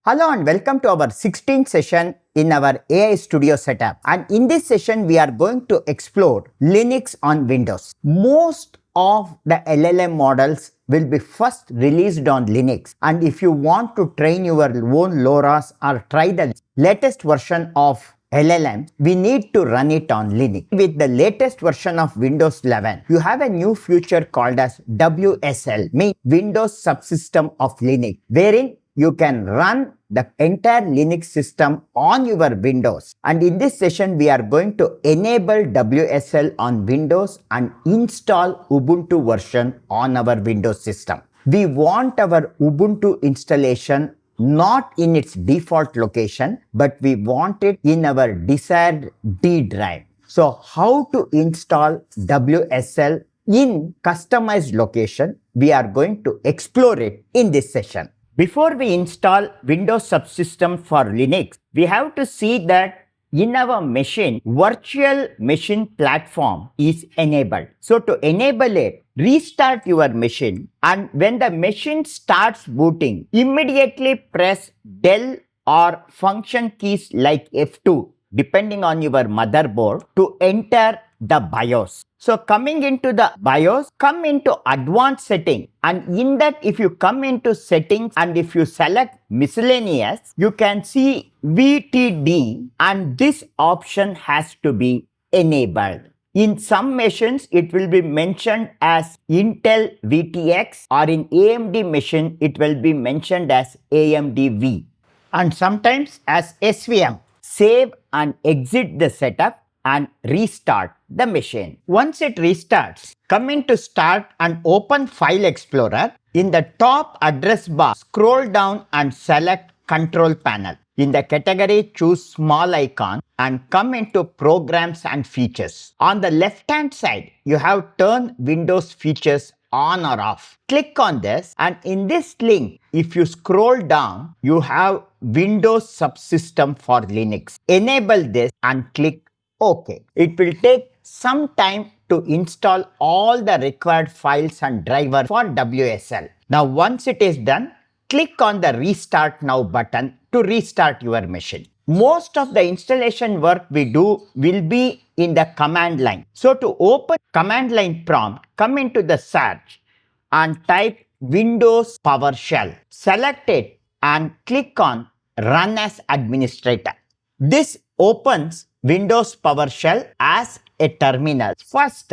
Hello and welcome to our 16th session in our AI Studio setup. And in this session, we are going to explore Linux on Windows. Most of the LLM models will be first released on Linux. And if you want to train your own LoRa's or try the latest version of LLM, we need to run it on Linux. With the latest version of Windows 11, you have a new feature called as WSL, means Windows Subsystem of Linux, wherein you can run the entire Linux system on your Windows. And in this session, we are going to enable WSL on Windows and install Ubuntu version on our Windows system. We want our Ubuntu installation not in its default location, but we want it in our desired D drive. So how to install WSL in customized location? We are going to explore it in this session. Before we install Windows Subsystem for Linux, we have to see that in our machine, virtual machine platform is enabled. So to enable it, restart your machine, and when the machine starts booting, immediately press Del or function keys like F2 depending on your motherboard to enter the BIOS. So coming into the BIOS, come into advanced setting, and in that if you come into settings and if you select miscellaneous, you can see VTD, and this option has to be enabled. In some machines, it will be mentioned as Intel VTX, or in AMD machine, it will be mentioned as AMD V, and sometimes as SVM. Save and exit the setup and restart the machine. Once it restarts, come into Start and open File Explorer. In the top address bar, scroll down and select Control Panel. In the category, choose Small Icon and come into Programs and Features. On the left-hand side, you have Turn Windows Features on or off. Click on this, and in this link, if you scroll down, you have Windows Subsystem for Linux. Enable this and click OK. It will take some time to install all the required files and drivers for WSL. Now once it is done, click on the Restart Now button to restart your machine. Most of the installation work we do will be in the command line. So to open command line prompt, come into the search and type Windows PowerShell. Select it and click on Run as Administrator. This opens Windows PowerShell as a terminal. First,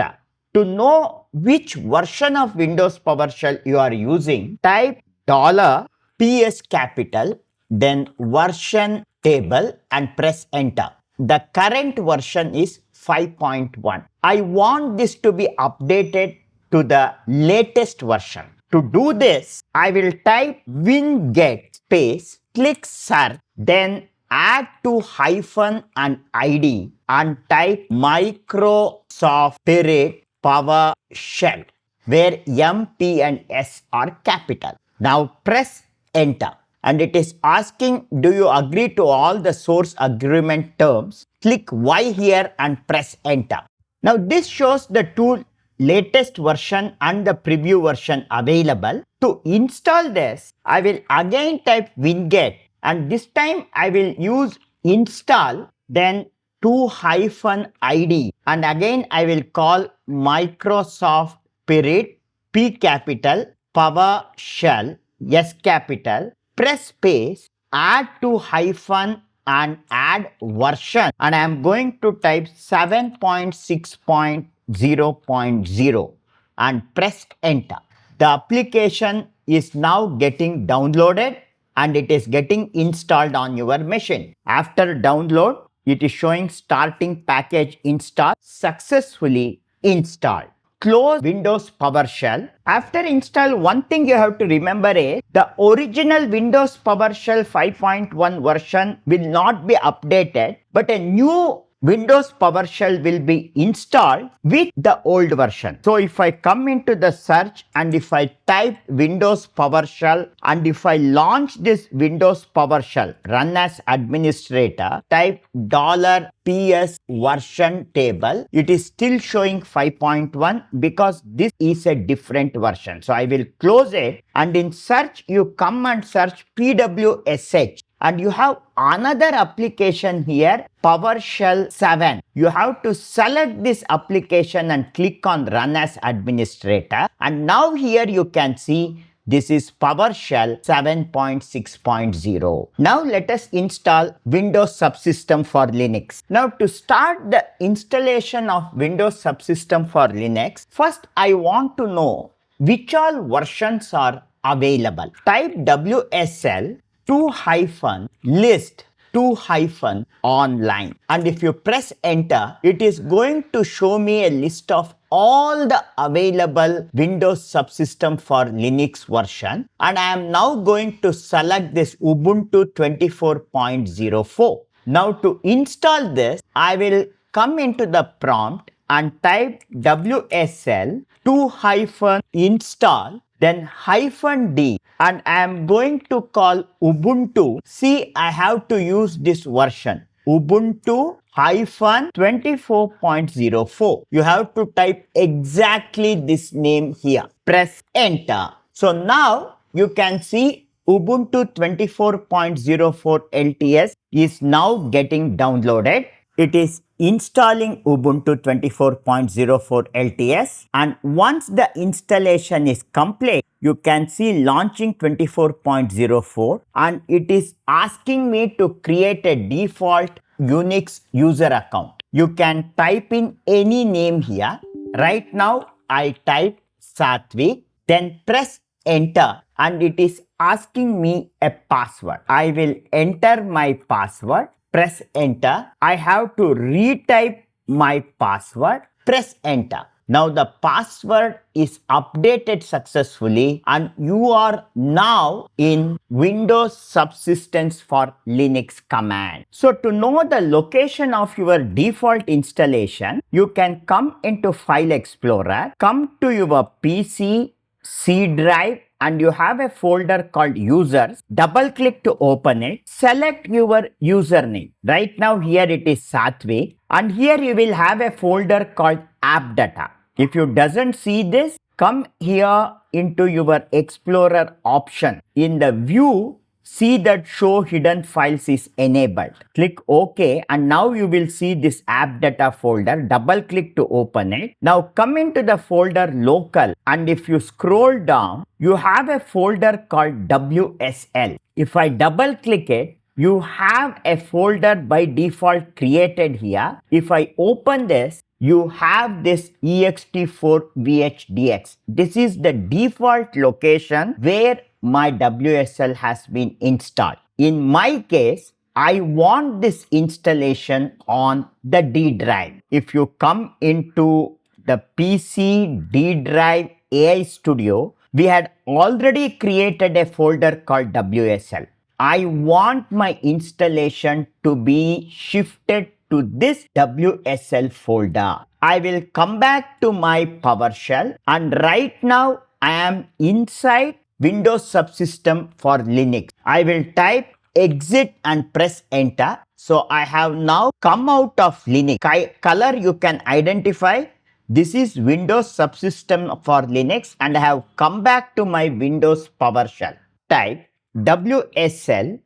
to know which version of Windows PowerShell you are using, type $PS capital, then version table and press enter. The current version is 5.1. I want this to be updated to the latest version. To do this, I will type winget space, click search, then add to hyphen and ID and type Microsoft Spirit PowerShell, where M, P and S are capital. Now press enter, and it is asking, do you agree to all the source agreement terms? Click Y here and press enter. Now this shows the two latest version and the preview version available. To install this, I will again type winget, and this time I will use install, then --ID, and again I will call Microsoft Spirit P capital PowerShell S capital, press space, add to hyphen and add version, and I am going to type 7.6.0.0 and press enter. The application is now getting downloaded and it is getting installed on your machine. After download, it is showing starting package install successfully installed. Close Windows PowerShell. After install, one thing you have to remember is the original Windows PowerShell 5.1 version will not be updated, but a new Windows PowerShell will be installed with the old version. So if I come into the search and if I type Windows PowerShell and if I launch this Windows PowerShell, run as administrator, type $PS version table, it is still showing 5.1 because this is a different version. So I will close it, and in search you come and search pwsh. And you have another application here, PowerShell 7. You have to select this application and click on Run as Administrator. And now here you can see this is PowerShell 7.6.0. Now let us install Windows Subsystem for Linux. Now to start the installation of Windows Subsystem for Linux, first I want to know which all versions are available. Type WSL 2-list 2-online, and if you press enter, it is going to show me a list of all the available Windows Subsystem for Linux version, and I am now going to select this Ubuntu 24.04. Now to install this, I will come into the prompt and type WSL 2-install then -d, and I am going to call Ubuntu. See, I have to use this version, Ubuntu -24.04. You have to type exactly this name here. Press enter. So now you can see Ubuntu 24.04 LTS is now getting downloaded. It is installing Ubuntu 24.04 LTS, and once the installation is complete, you can see launching 24.04, and it is asking me to create a default Unix user account. You can type in any name here. Right now I type Satvik, then press enter, and it is asking me a password. I will enter my password. Press enter. I have to retype my password. Press enter. Now the password is updated successfully, and you are now in Windows Subsystems for Linux command. So to know the location of your default installation, you can come into File Explorer, come to your PC, C drive, and you have a folder called users. Double click to open it. Select your username. Right now here it is Satvik, and here you will have a folder called app data. If you doesn't see this, come here into your Explorer option. In the view, see that show hidden files is enabled. Click OK, and now you will see this app data folder. Double click to open it. Now come into the folder local, and if you scroll down, you have a folder called WSL. If I double click it, you have a folder by default created here. If I open this, you have this ext4vhdx. This is the default location where my WSL has been installed. In my case, I want this installation on the D drive. If you come into the PC D drive AI Studio, we had already created a folder called WSL. I want my installation to be shifted to this WSL folder. I will come back to my PowerShell, and right now I am inside Windows Subsystem for Linux. I will type exit and press enter. So I have now come out of Linux. Color you can identify. This is Windows Subsystem for Linux, and I have come back to my Windows PowerShell. Type WSL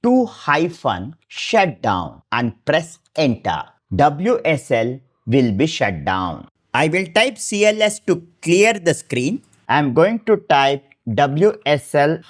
2-shutdown and press enter. WSL will be shut down. I will type CLS to clear the screen. I am going to type WSL-L-V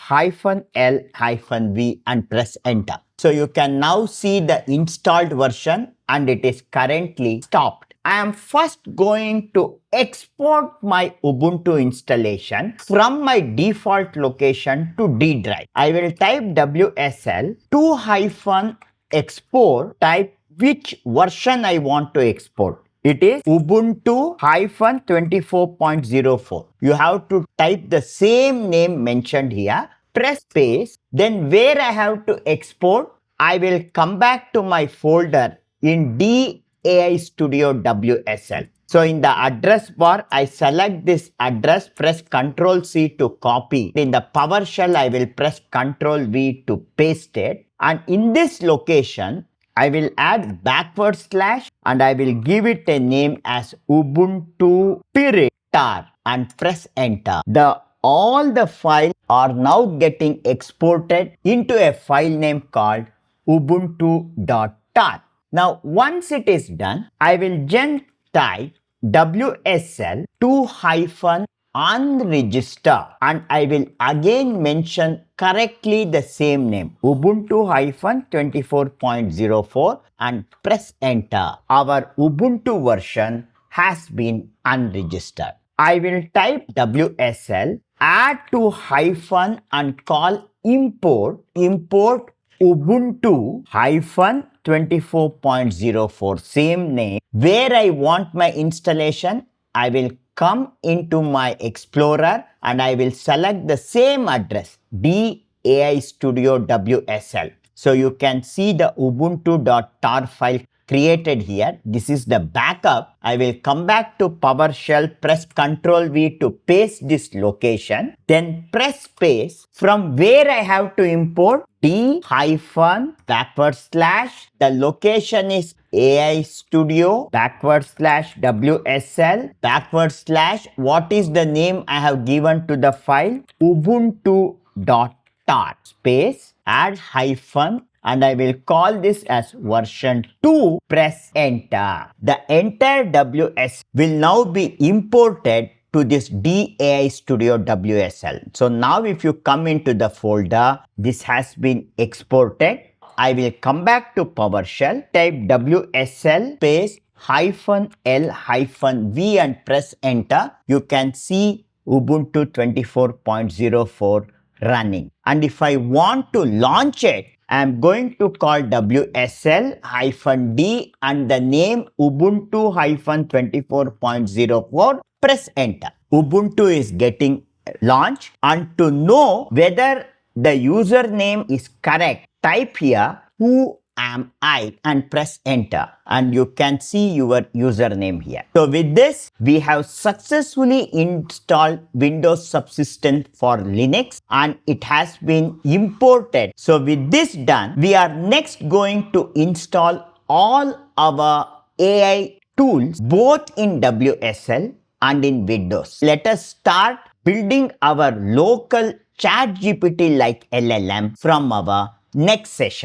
and press enter. So you can now see the installed version, and it is currently stopped. I am first going to export my Ubuntu installation from my default location to D drive. I will type WSL 2-export, type which version I want to export. It is Ubuntu -24.04. You have to type the same name mentioned here. Press space. Then where I have to export, I will come back to my folder in D AI Studio WSL. So in the address bar, I select this address, press Ctrl C to copy. In the PowerShell, I will press Ctrl V to paste it. And in this location, I will add backward slash and I will give it a name as Ubuntu tar and press enter. All the files are now getting exported into a file name called ubuntu.tar. Now once it is done, I will just type WSL 2-unregister and I will again mention correctly the same name Ubuntu 24.04 and press enter. Our Ubuntu version has been unregistered. I will type WSL, add to hyphen and call import Ubuntu 24.04, same name. Where I want my installation, I will come into my Explorer and I will select the same address, AI Studio WSL. So you can see the ubuntu.tar file created here. This is the backup. I will come back to PowerShell, press Ctrl V to paste this location, then press space from where I have to import the location is AI Studio /WSL what is the name I have given to the file? Ubuntu.tar space add hyphen and I will call this as version 2. Press enter. The entire WS will now be imported to this AI Studio WSL. So now if you come into the folder, this has been exported. I will come back to PowerShell, type WSL space -L-V and press enter. You can see Ubuntu 24.04 running. And if I want to launch it, I am going to call WSL-D and the name Ubuntu 24.04. Press enter. Ubuntu is getting launched, and to know whether the username is correct, type here who am I and press enter and you can see your username here. So with this, we have successfully installed Windows Subsystem for Linux and it has been imported. So with this done, we are next going to install all our AI tools both in WSL and in Windows. Let us start building our local ChatGPT like LLM from our next session.